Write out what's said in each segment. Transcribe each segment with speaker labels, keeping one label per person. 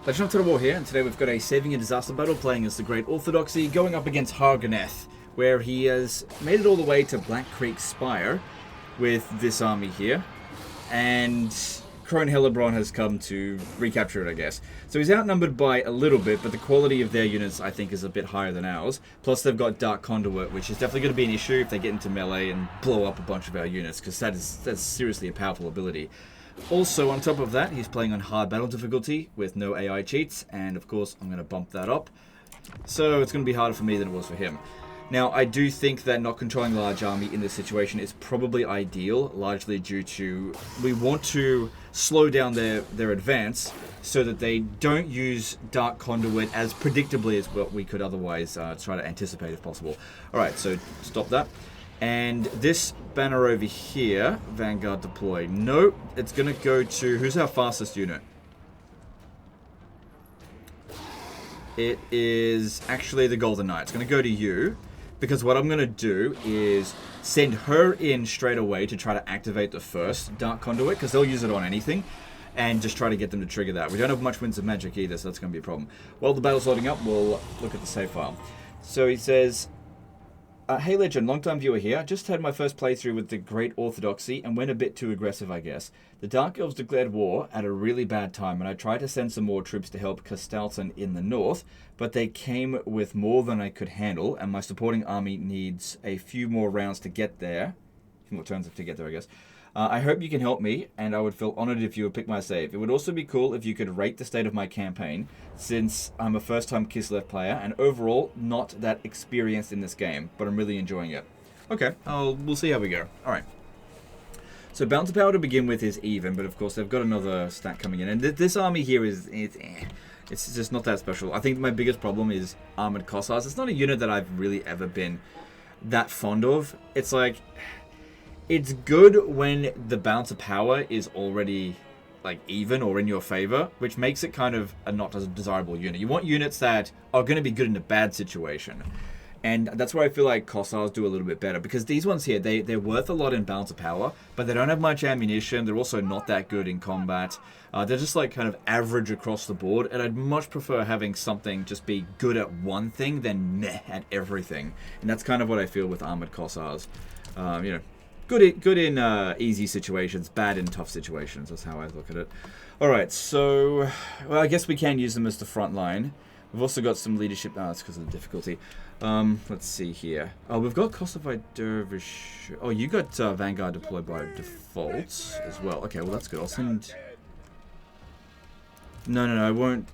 Speaker 1: Legend of Total War here, and today we've got a saving a disaster battle playing as the Great Orthodoxy going up against Harganeth, where he has made it all the way to Black Creek Spire with this army here, and Crone Hellebron has come to recapture it, I guess. So he's outnumbered by a little bit, but the quality of their units, I think, is a bit higher than ours. Plus, they've got Dark Conduit, which is definitely going to be an issue if they get into melee and blow up a bunch of our units, because that's seriously a powerful ability. Also, on top of that, he's playing on hard battle difficulty with no AI cheats, and of course, I'm going to bump that up. So it's going to be harder for me than it was for him. Now, I do think that not controlling a large army in this situation is probably ideal, largely due to we want to slow down their advance so that they don't use Dark Conduit as predictably as what we could otherwise try to anticipate if possible. Alright, so stop that. And this banner over here, Vanguard deploy. Nope, it's going to go to... Who's our fastest unit? It is actually the Golden Knight. It's going to go to you. Because what I'm going to do is send her in straight away to try to activate the first Dark Conduit. Because they'll use it on anything. And just try to get them to trigger that. We don't have much Winds of Magic either, so that's going to be a problem. While the battle's loading up, we'll look at the save file. So he says... hey Legend, long-time viewer here. Just had my first playthrough with the Great Orthodoxy and went a bit too aggressive, I guess. The Dark Elves declared war at a really bad time, and I tried to send some more troops to help Castalton in the north, but they came with more than I could handle, and my supporting army needs a few more rounds to get there. A few more turns to get there, I guess. I hope you can help me, and I would feel honored if you would pick my save. It would also be cool if you could rate the state of my campaign, since I'm a first-time Kislev player, and overall not that experienced in this game, but I'm really enjoying it. Okay, we'll see how we go. Alright. So Bounty Power to begin with is even, but of course they've got another stat coming in, and this army here it's just not that special. I think my biggest problem is Armored Cossars. It's not a unit that I've really ever been that fond of. It's like... It's good when the bounce of power is already like even or in your favor, which makes it kind of a not as desirable unit. You want units that are going to be good in a bad situation. And that's where I feel like Cossars do a little bit better. Because these ones here, they're worth a lot in bounce of power, but they don't have much ammunition. They're also not that good in combat. They're just like kind of average across the board. And I'd much prefer having something just be good at one thing than meh at everything. And that's kind of what I feel with Armored Cossars. You know. Good in easy situations, bad in tough situations. That's how I look at it. Alright, so... Well, I guess we can use them as the front line. We've also got some leadership... Oh, that's because of the difficulty. Let's see here. Oh, we've got Kosovo Dervish... Oh, you got Vanguard deployed by default as well. Okay, well that's good. I'll send... No, I won't...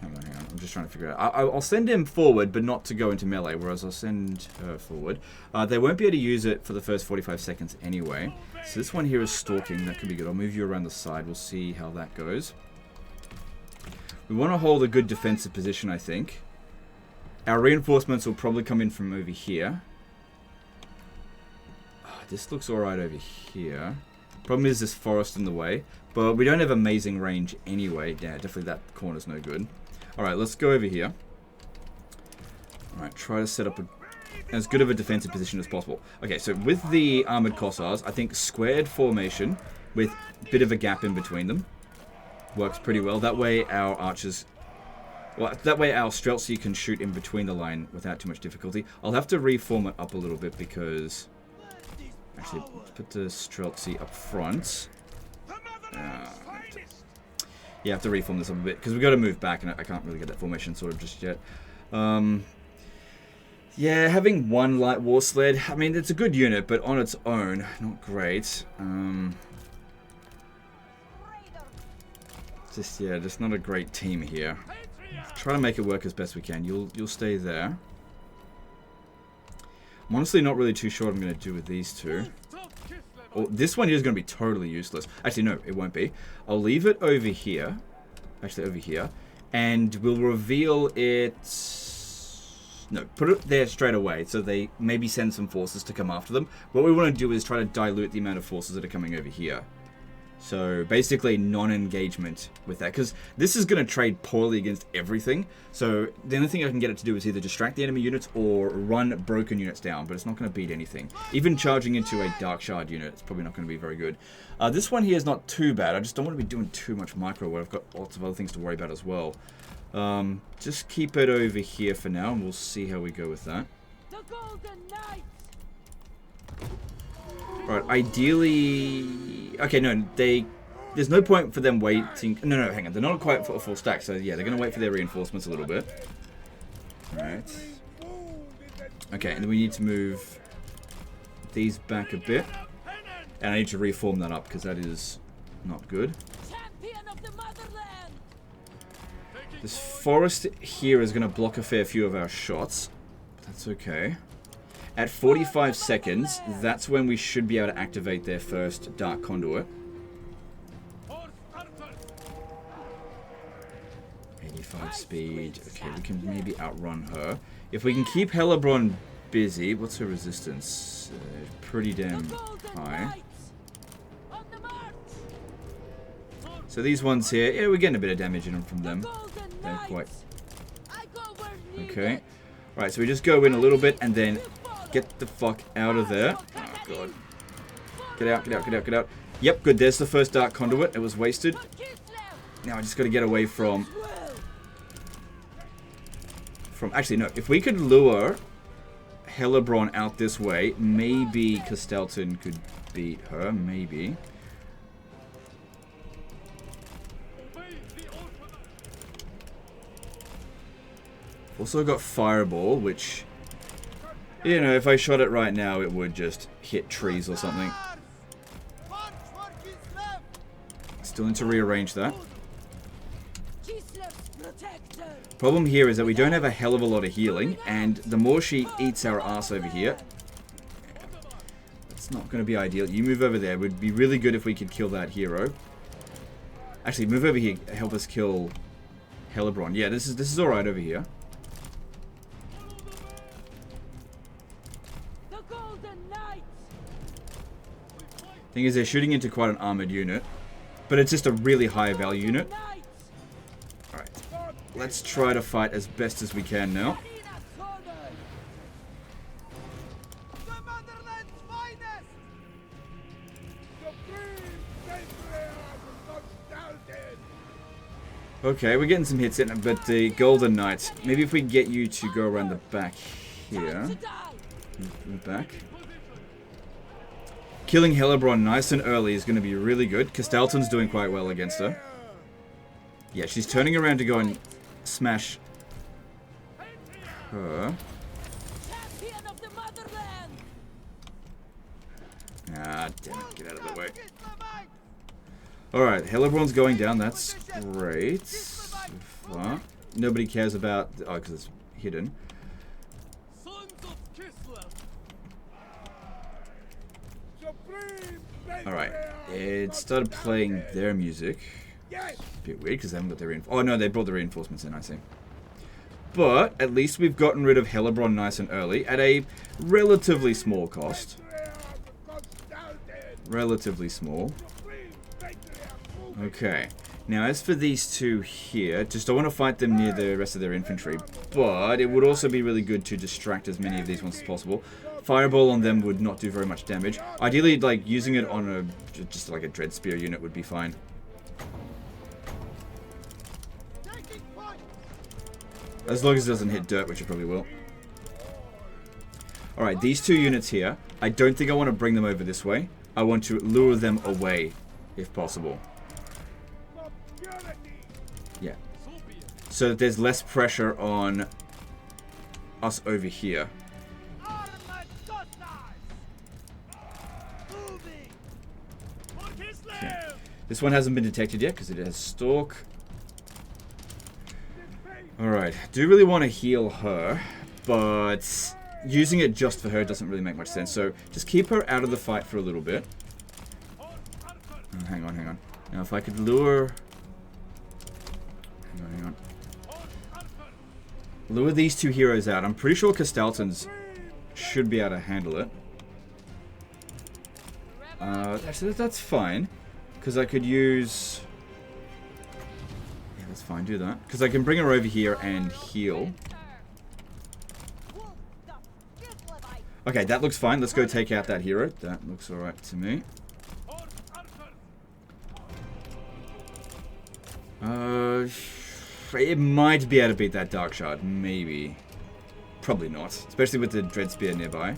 Speaker 1: Hang on. I'm just trying to figure it out. I'll send him forward, but not to go into melee, whereas I'll send her forward. They won't be able to use it for the first 45 seconds anyway. So this one here is stalking. That could be good. I'll move you around the side. We'll see how that goes. We want to hold a good defensive position, I think. Our reinforcements will probably come in from over here. This looks alright over here. Problem is this forest in the way. But we don't have amazing range anyway. Yeah, definitely that corner's no good. Alright, let's go over here. Alright, try to set up as good of a defensive position as possible. Okay, so with the Armored Cossars, I think squared formation with a bit of a gap in between them works pretty well. That way our archers... Well, that way our Streltsy can shoot in between the line without too much difficulty. I'll have to reform it up a little bit because... Actually, let's put the Streltsy up front. Yeah, I have to reform this up a bit because we've got to move back, and I can't really get that formation sorted just yet. Yeah, having one light war sled, I mean, it's a good unit, but on its own, not great. Just not a great team here. Try to make it work as best we can. You'll stay there. I'm honestly not really too sure what I'm going to do with these two. Oh, this one here is going to be totally useless. Actually, no, it won't be. I'll leave it over here. Actually, over here. And we'll reveal it... No, put it there straight away. So they maybe send some forces to come after them. What we want to do is try to dilute the amount of forces that are coming over here. So basically non-engagement with that, because this is going to trade poorly against everything. So the only thing I can get it to do is either distract the enemy units or run broken units down, but it's not going to beat anything. Even charging into a Dark Shard unit, it's probably not going to be very good. This one here is not too bad. I just don't want to be doing too much micro where I've got lots of other things to worry about as well. Just keep it over here for now, and we'll see how we go with that.
Speaker 2: The Golden Knights.
Speaker 1: Right, ideally... Okay, no, there's no point for them waiting... No, hang on. They're not quite for a full stack, so yeah, they're going to wait for their reinforcements a little bit. Alright. Okay, and then we need to move these back a bit. And I need to reform that up, because that is not good.
Speaker 2: Champion of the motherland.
Speaker 1: This forest here is going to block a fair few of our shots. But that's okay. At 45 seconds, that's when we should be able to activate their first Dark Conduit. 85 speed. Okay, we can maybe outrun her. If we can keep Hellebrand busy, what's her resistance? Pretty damn high. So these ones here, yeah, we're getting a bit of damage in them from them. They're quite... Okay. Right, so we just go in a little bit and then get the fuck out of there. Oh, God. Get out, get out, get out, get out. Yep, good. There's the first Dark Conduit. It was wasted. Now I just got to get away from... Actually, no. If we could lure Hellebrand out this way, maybe Castelton could beat her. Maybe. Also got Fireball, which... You know, if I shot it right now, it would just hit trees or something. Still need to rearrange that. Problem here is that we don't have a hell of a lot of healing, and the more she eats our ass over here, that's not going to be ideal. You move over there. It would be really good if we could kill that hero. Actually, move over here. Help us kill Hellebrand. Yeah, this is all right over here. Thing is, they're shooting into quite an armored unit, but it's just a really high value unit. Alright, let's try to fight as best as we can now. Okay, we're getting some hits in, but the Golden Knights, maybe if we get you to go around the back here. Back. Killing Hellebrand nice and early is going to be really good. Castelton's doing quite well against her. Yeah, she's turning around to go and smash her. Ah, damn it. Get out of the way. Alright, Hellebrand's going down. That's great. So far. Nobody cares about... Oh, because it's hidden. Alright, it started playing their music. A bit weird because they haven't got their reinforcements. Oh no, they brought the reinforcements in, I see. But at least we've gotten rid of Hellebrand nice and early at a relatively small cost. Relatively small. Okay. Now as for these two here, just don't want to fight them near the rest of their infantry. But it would also be really good to distract as many of these ones as possible. Fireball on them would not do very much damage. Ideally, like, using it on a, just like a Dread Spear unit would be fine. As long as it doesn't hit dirt, which it probably will. Alright, these two units here, I don't think I want to bring them over this way. I want to lure them away, if possible. Yeah. So that there's less pressure on us over here. Okay. This one hasn't been detected yet because it has Stalk. Alright, do really want to heal her, but using it just for her doesn't really make much sense. So just keep her out of the fight for a little bit. Oh, hang on, hang on. Now if I could lure... Hang on, hang on. Lure these two heroes out. I'm pretty sure Castelton's should be able to handle it. Actually, that's fine. Because I could use... Yeah, that's fine, do that. Because I can bring her over here and heal. Okay, that looks fine. Let's go take out that hero. That looks alright to me. It might be able to beat that Dark Shard. Maybe. Probably not. Especially with the Dread Spear nearby.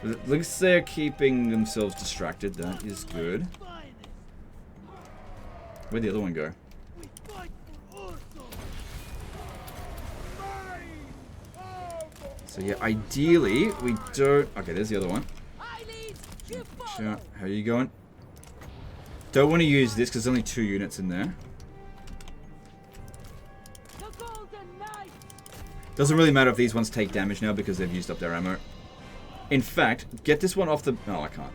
Speaker 1: It looks they're keeping themselves distracted. That is good. Where'd the other one go? So yeah, ideally, we don't... Okay, there's the other one. Sure. How are you going? Don't want to use this because there's only 2 units in there. Doesn't really matter if these ones take damage now because they've used up their ammo. In fact, get this one off the... No, I can't.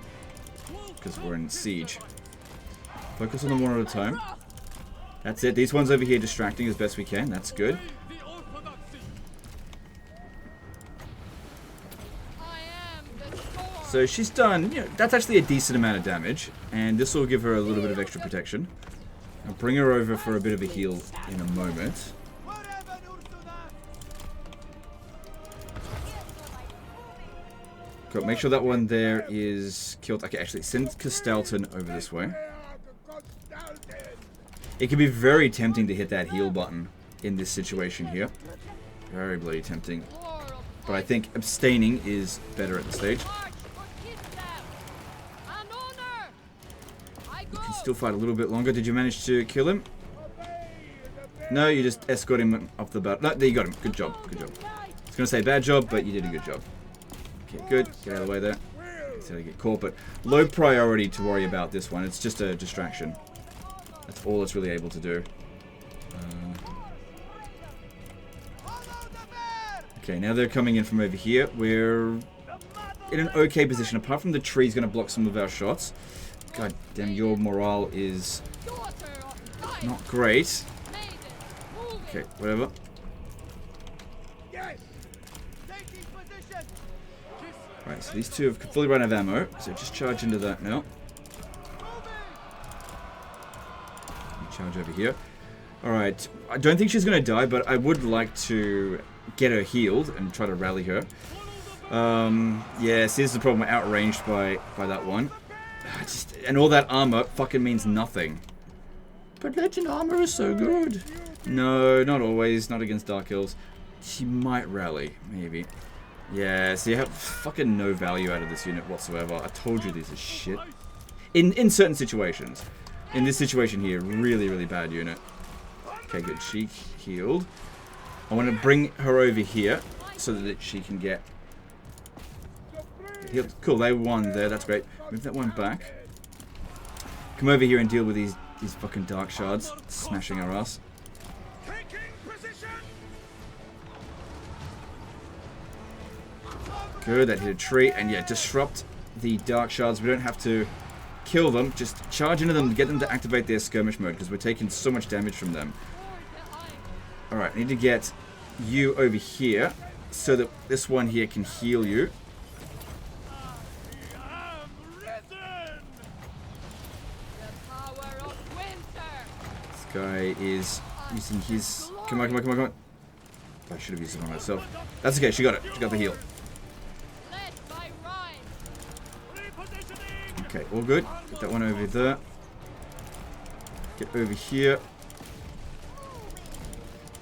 Speaker 1: Because we're in siege. Focus on them one at a time. That's it. These ones over here distracting as best we can. That's good. So she's done, you know, that's actually a decent amount of damage. And this will give her a little bit of extra protection. I'll bring her over for a bit of a heal in a moment. Cool. Make sure that one there is killed. Okay, actually, send Castalton over this way. It can be very tempting to hit that heal button in this situation here. Very bloody tempting. But I think abstaining is better at this stage. You can still fight a little bit longer. Did you manage to kill him? No, you just escort him off the bat. No, there you got him. Good job. Good job. I was going to say bad job, but you did a good job. Okay, good. Get out of the way there. So they get caught, but low priority to worry about this one. It's just a distraction. That's all it's really able to do. Okay, now they're coming in from over here. We're in an okay position. Apart from the tree's going to block some of our shots. God damn, your morale is not great. Okay, whatever. Right, so these two have fully run out of ammo. So just charge into that now. Charge over here. Alright, I don't think she's going to die, but I would like to get her healed and try to rally her. Yeah, see, this is the problem. We're outranged by that one. And all that armor fucking means nothing. But legend armor is so good. No, not always. Not against Dark Elves. She might rally, maybe. Yeah, so you have fucking no value out of this unit whatsoever. I told you this is shit. In certain situations. In this situation here, really, really bad unit. Okay, good. She healed. I want to bring her over here so that she can get healed. Cool, they won there. That's great. Move that one back. Come over here and deal with these fucking dark shards smashing our ass. Good, that hit a tree. And yeah, disrupt the dark shards. We don't have to kill them. Just charge into them to get them to activate their skirmish mode because we're taking so much damage from them. Alright, I need to get you over here so that this one here can heal you. This guy is using his... Come on, come on, come on, come on. I should have used it on myself. That's okay, she got it. She got the heal. Okay, all good. Get that one over there. Get over here.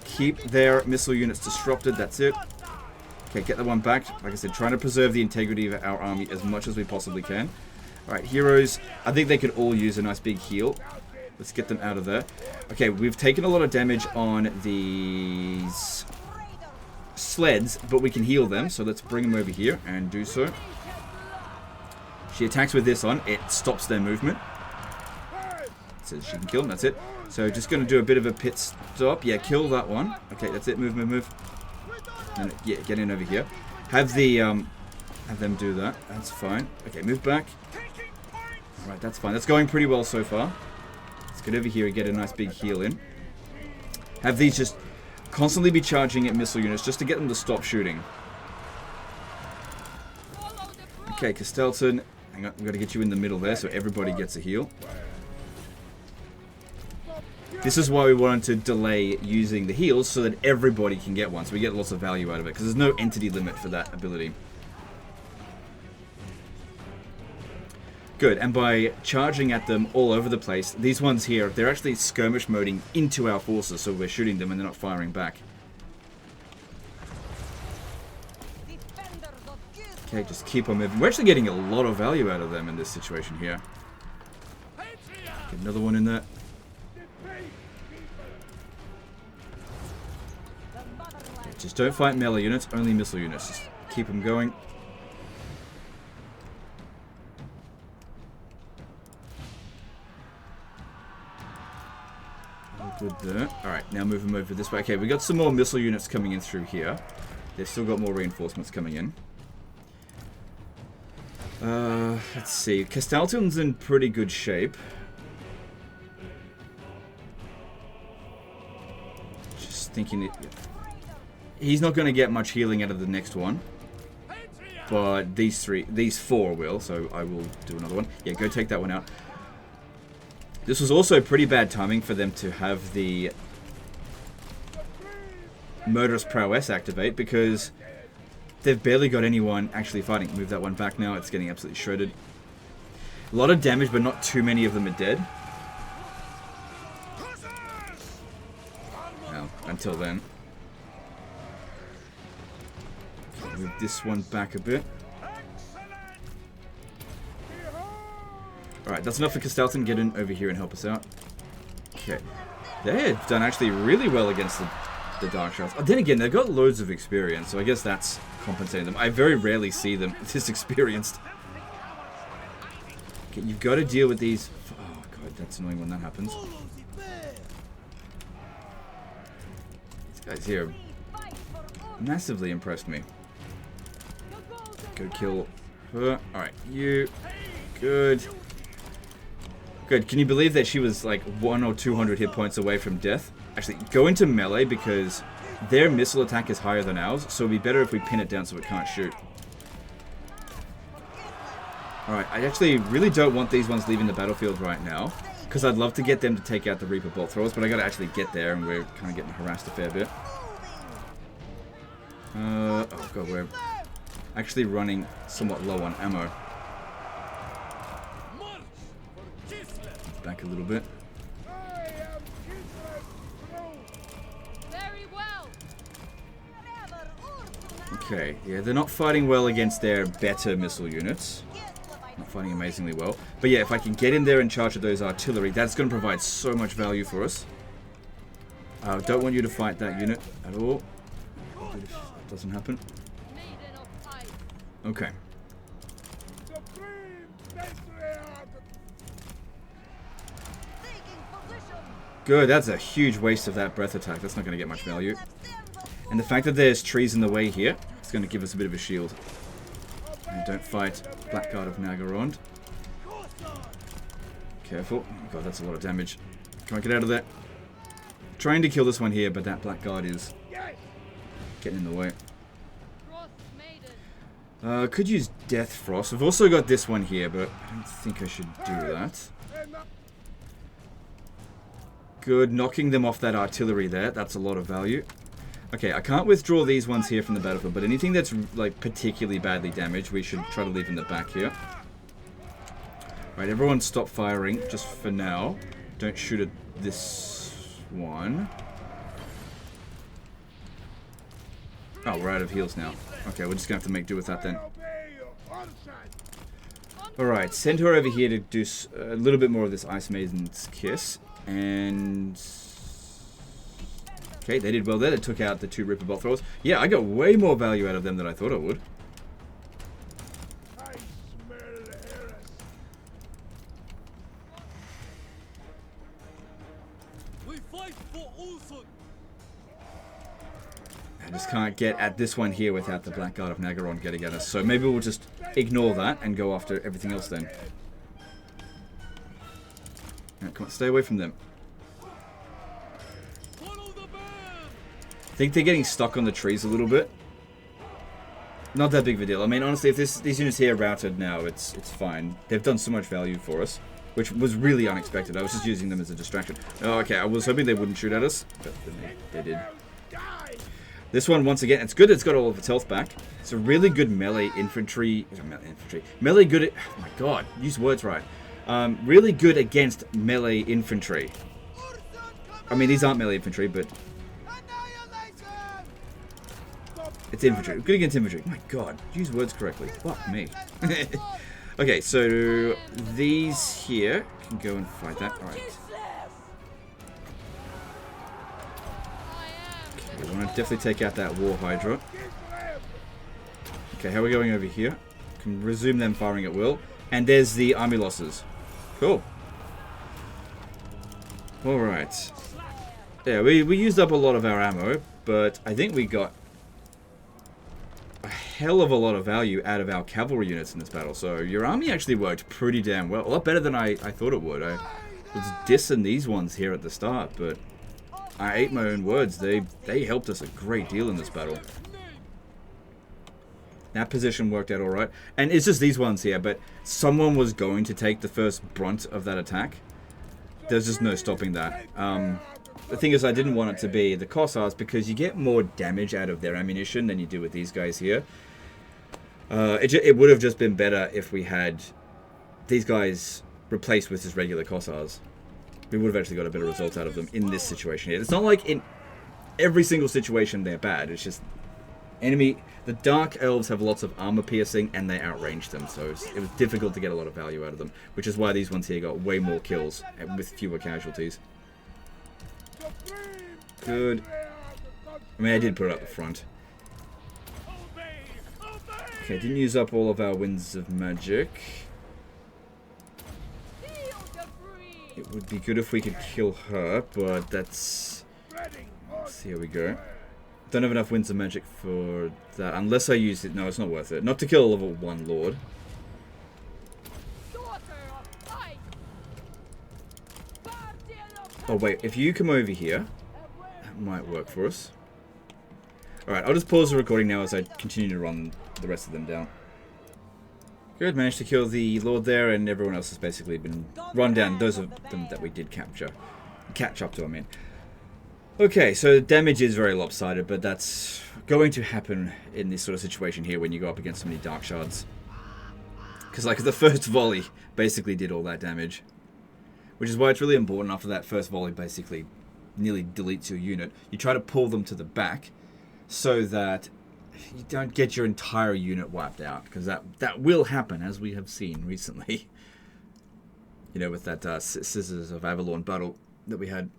Speaker 1: Keep their missile units disrupted. That's it. Okay, get that one back. Like I said, trying to preserve the integrity of our army as much as we possibly can. Alright, heroes. I think they could all use a nice big heal. Let's get them out of there. Okay, we've taken a lot of damage on these sleds, but we can heal them. So let's bring them over here and do so. She attacks with this on. It stops their movement. Says she can kill them. That's it. So just going to do a bit of a pit stop. Yeah, kill that one. Okay, that's it. Move, move, move. And yeah, get in over here. Have the have them do that. That's fine. Okay, move back. All right, that's fine. That's going pretty well so far. Let's get over here and get a nice big heal in. Have these just constantly be charging at missile units just to get them to stop shooting. Okay, Castelton Hang on, we've got to get you in the middle there so everybody gets a heal. This is why we wanted to delay using the heals so that everybody can get one. So we get lots of value out of it because there's no entity limit for that ability. Good, and by charging at them all over the place, these ones here, they're actually skirmish moding into our forces, so we're shooting them and they're not firing back. Okay, just keep on moving. We're actually getting a lot of value out of them in this situation here. Get another one in there. Okay, just don't fight melee units, only missile units. Just keep them going. Good there. Alright, now move them over this way. Okay, we got some more missile units coming in through here. They've still got more reinforcements coming in. Let's see. Castalton's in pretty good shape. Just thinking that he's not going to get much healing out of the next one. But these four will, so I will do another one. Yeah, go take that one out. This was also pretty bad timing for them to have the Murderous Prowess activate because they've barely got anyone actually fighting. Move that one back now. It's getting absolutely shredded. A lot of damage, but not too many of them are dead. Well, until then. Move this one back a bit. Alright, that's enough for Castalton. Get in over here and help us out. Okay. They've done actually really well against the Dark Shards. Then again, they've got loads of experience, so I guess that's compensating them. I very rarely see them this experienced. Okay, you've got to deal with these... Oh god, that's annoying when that happens. These guys here massively impressed me. Go kill her. Alright, you... Good. Good. Can you believe that she was like 100 or 200 hit points away from death? Actually, go into melee because their missile attack is higher than ours, so it'd be better if we pin it down so it can't shoot. Alright, I actually really don't want these ones leaving the battlefield right now, because I'd love to get them to take out the Reaper Bolt Throwers, but I gotta actually get there, and we're kind of getting harassed a fair bit. Oh god, we're actually running somewhat low on ammo. Back a little bit. Okay, yeah, they're not fighting well against their better missile units. Not fighting amazingly well. But yeah, if I can get in there and charge at those artillery, that's going to provide so much value for us. Don't want you to fight that unit at all. If that doesn't happen. Okay. Good, that's a huge waste of that breath attack. That's not going to get much value. And the fact that there's trees in the way here, it's going to give us a bit of a shield. And don't fight Blackguard of Nagarond. Careful. Oh god, that's a lot of damage. Come on, get out of there. Trying to kill this one here, but that Blackguard is getting in the way. Could use Death Frost. We've also got this one here, but I don't think I should do that. Good, knocking them off that artillery there. That's a lot of value. Okay, I can't withdraw these ones here from the battlefield, but anything that's like particularly badly damaged, we should try to leave in the back here. Right, everyone stop firing, just for now. Don't shoot at this one. Oh, we're out of heals now. Okay, we're just gonna have to make do with that then. Alright, send her over here to do a little bit more of this Ice Maiden's Kiss. And... Okay, they did well there. They took out the 2 Reaper Bolt Throwers. Yeah, I got way more value out of them than I thought I would. I just can't get at this one here without the Blackguard of Nagarond getting at us. So maybe we'll just ignore that and go after everything else then. Right, come on, stay away from them. I think they're getting stuck on the trees a little bit. Not that big of a deal. I mean, honestly, if these units here are routed now, it's fine. They've done so much value for us, which was really unexpected. I was just using them as a distraction. Oh, okay, I was hoping they wouldn't shoot at us, but then they did. This one, once again, it's good it's got all of its health back. It's a really good melee infantry. Melee good at... Oh my god, use words right. Really good against melee infantry. I mean, these aren't melee infantry, but... It's infantry. Good against infantry. Oh my god, use words correctly. Fuck me. Okay, so these here can go and fight that. Alright. Okay, we want to definitely take out that War Hydra. Okay, how are we going over here? Can resume them firing at will. And there's the army losses. Cool. Alright. Yeah, we used up a lot of our ammo, but I think we got a hell of a lot of value out of our cavalry units in this battle. So your army actually worked pretty damn well. A lot better than I thought it would. I was dissing these ones here at the start, but I ate my own words. They helped us a great deal in this battle. That position worked out alright. And it's just these ones here, but someone was going to take the first brunt of that attack. There's just no stopping that. The thing is, I didn't want it to be the Cossars because you get more damage out of their ammunition than you do with these guys here. It would have just been better if we had these guys replaced with just regular Cossars. We would have actually got a better result out of them in this situation here. It's not like in every single situation they're bad. It's just the Dark Elves have lots of armor piercing and they outrange them, so it was difficult to get a lot of value out of them, which is why these ones here got way more kills with fewer casualties. Good. I mean, I did put it up the front. Okay, didn't use up all of our winds of magic. It would be good if we could kill her, but that's... Let's see how we go. Don't have enough winds of magic for that, unless I use it. No, it's not worth it. Not to kill a level 1 lord. Oh wait, if you come over here, that might work for us. Alright, I'll just pause the recording now as I continue to run the rest of them down. Good, managed to kill the lord there, and everyone else has basically been run down. Those of them that we did catch up to, I mean. Okay, so damage is very lopsided, but that's going to happen in this sort of situation here when you go up against so many dark shards. Because like the first volley basically did all that damage. Which is why it's really important after that first volley basically nearly deletes your unit. You try to pull them to the back so that you don't get your entire unit wiped out. Because that will happen, as we have seen recently. You know, with that Scissors of Avalon battle that we had.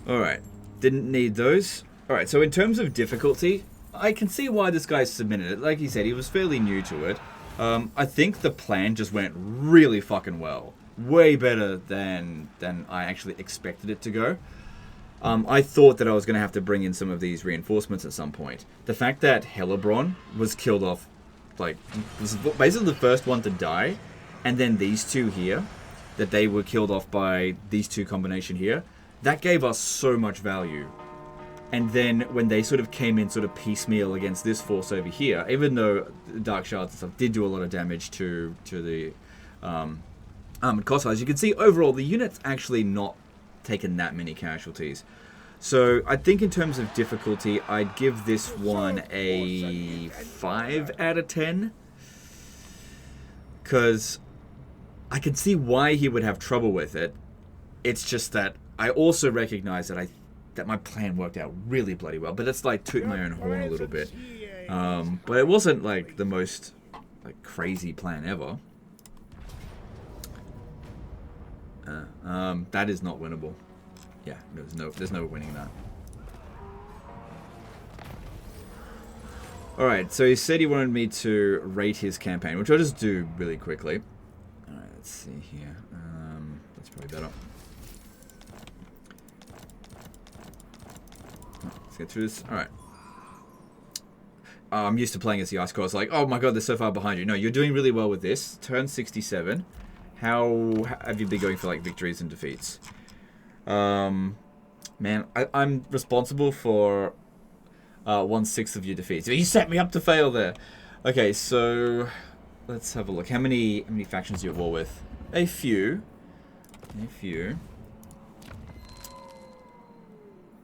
Speaker 1: Alright, didn't need those. Alright, so in terms of difficulty, I can see why this guy submitted it. Like he said, he was fairly new to it. I think the plan just went really fucking well. Way better than I actually expected it to go. I thought that I was going to have to bring in some of these reinforcements at some point. The fact that Hellebron was killed off, like, was basically the first one to die, and then these two here, that they were killed off by these two combination here, that gave us so much value. And then when they sort of came in sort of piecemeal against this force over here, even though the Dark Shards and stuff did do a lot of damage to the armored Cossars, you can see overall the unit's actually not taken that many casualties. So I think in terms of difficulty, I'd give this one a 5 out of 10. Because I can see why he would have trouble with it. It's just that I also recognize that that my plan worked out really bloody well, but it's like tooting my own horn a little bit. But it wasn't like the most like crazy plan ever. That is not winnable. Yeah, there's no winning that. All right, so he said he wanted me to rate his campaign, which I'll just do really quickly. All right, let's see here. That's probably better. Let's get through this. Alright. I'm used to playing as the Ice Core. It's like, oh my god, they're so far behind you. No, you're doing really well with this. Turn 67. How have you been going for like victories and defeats? Man, I'm responsible for 1/6 of your defeats. You set me up to fail there. Okay, so let's have a look. How many factions are you at war with? A few. A few.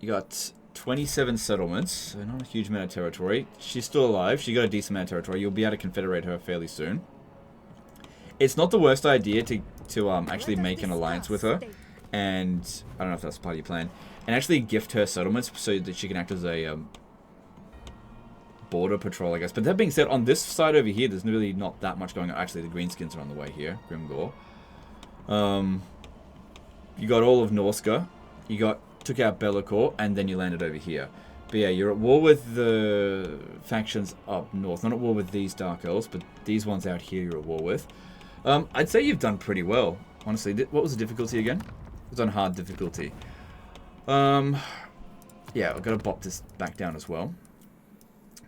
Speaker 1: You got 27 settlements, so not a huge amount of territory. She's still alive. She got a decent amount of territory. You'll be able to confederate her fairly soon. It's not the worst idea to actually make an alliance with her, and I don't know if that's part of your plan, and actually gift her settlements so that she can act as a border patrol, I guess. But that being said, on this side over here, there's really not that much going on. Actually, the greenskins are on the way here. Grimgore. You got all of Norska. You took out Bellicor, and then you landed over here. But yeah, you're at war with the factions up north. Not at war with these Dark Elves, but these ones out here you're at war with. I'd say you've done pretty well, honestly. What was the difficulty again? It was on hard difficulty. Yeah, I've got to bop this back down as well.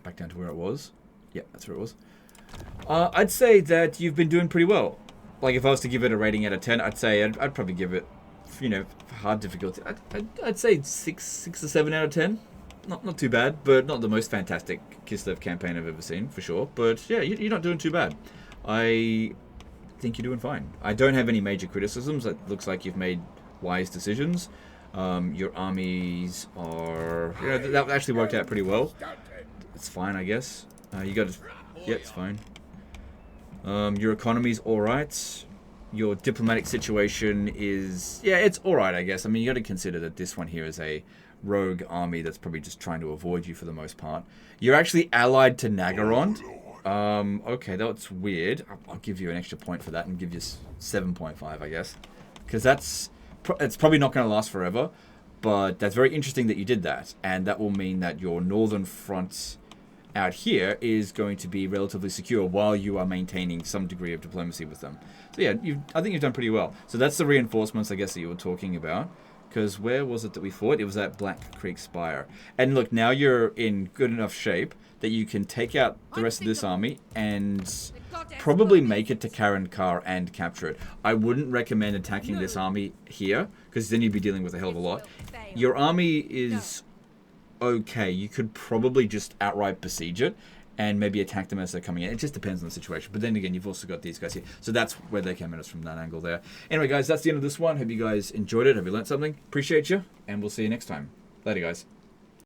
Speaker 1: Back down to where it was. Yeah, that's where it was. I'd say that you've been doing pretty well. Like, if I was to give it a rating out of 10, I'd say I'd probably give it, you know, hard difficulty. I'd say 6 or 7 out of 10. Not too bad, but not the most fantastic Kislev campaign I've ever seen, for sure. But yeah, you're not doing too bad. I think you're doing fine. I don't have any major criticisms. It looks like you've made wise decisions. Your armies are, you know, that actually worked out pretty well. It's fine, I guess. You got to, yeah, it's fine. Your economy's alright. Your diplomatic situation is, yeah, it's alright, I guess. I mean, you got to consider that this one here is a rogue army that's probably just trying to avoid you for the most part. You're actually allied to Nagarond. Okay, that's weird. I'll give you an extra point for that and give you 7.5, I guess. Because it's probably not going to last forever. But that's very interesting that you did that. And that will mean that your northern front out here is going to be relatively secure while you are maintaining some degree of diplomacy with them. So yeah, I think you've done pretty well. So that's the reinforcements, I guess, that you were talking about. Because where was it that we fought? It was at Black Creek Spire. And look, now you're in good enough shape that you can take out the rest of this army and probably make it to Karankar and capture it. I wouldn't recommend attacking this army here, because then you'd be dealing with a hell of a lot. Your army is okay. You could probably just outright besiege it and maybe attack them as they're coming in. It just depends on the situation. But then again, you've also got these guys here. So that's where they came at us from that angle there. Anyway, guys, that's the end of this one. Hope you guys enjoyed it. Hope you learned something. Appreciate you. And we'll see you next time. Later, guys.